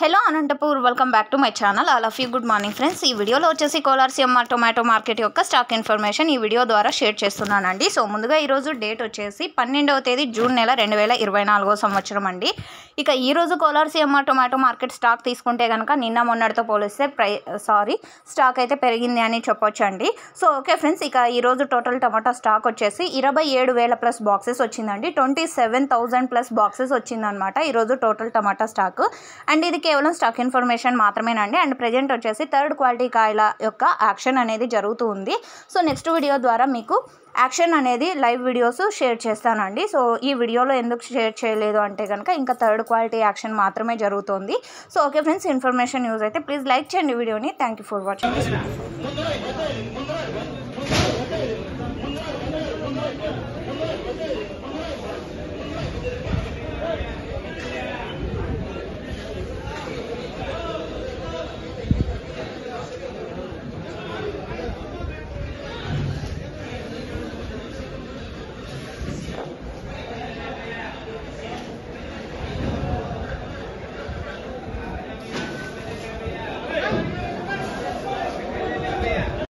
Hello Anantapur welcome back to my channel. All of you good morning friends. ఈ వీడియోలో వచ్చేసి Kolar CMR tomato market యొక్క stock information ఈ video ద్వారా షేర్ చేస్తున్నానండి. సో ముందుగా ఈరోజు డేట్ వచ్చేసి 12వ తేదీ జూన్ నెల 2024 సంవత్సరం అండి. ఇక ఈరోజు Kolar CMR tomato market stock తీసుకుంటే కనుక నిన్న మొన్నటితో పోలిస్తే స్టాక్ అయితే పెరిగింది అని చెప్పొచ్చు అండి. సో ఓకే ఫ్రెండ్స్, ఇక ఈరోజు టోటల్ టమాటా స్టాక్ వచ్చేసి 27,000 ప్లస్ బాక్సెస్ వచ్చిందండి. 27,000 ప్లస్ బాక్సెస్ వచ్చిందనమాట ఈరోజు టోటల్ టమాటా స్టాక్. అండ్ ఇది కేవలం స్టాక్ ఇన్ఫర్మేషన్ మాత్రమేనండి. అండ్ ప్రజెంట్ వచ్చేసి థర్డ్ క్వాలిటీ కాయల యొక్క యాక్షన్ అనేది జరుగుతూ ఉంది. సో నెక్స్ట్ వీడియో ద్వారా మీకు యాక్షన్ అనేది లైవ్ వీడియోస్ షేర్ చేస్తానండి. సో ఈ వీడియోలో ఎందుకు షేర్ చేయలేదు అంటే కనుక ఇంకా థర్డ్ క్వాలిటీ యాక్షన్ మాత్రమే జరుగుతుంది. So okay friends, information use అయితే ప్లీజ్ లైక్ చేయండి వీడియోని. Thank you for watching.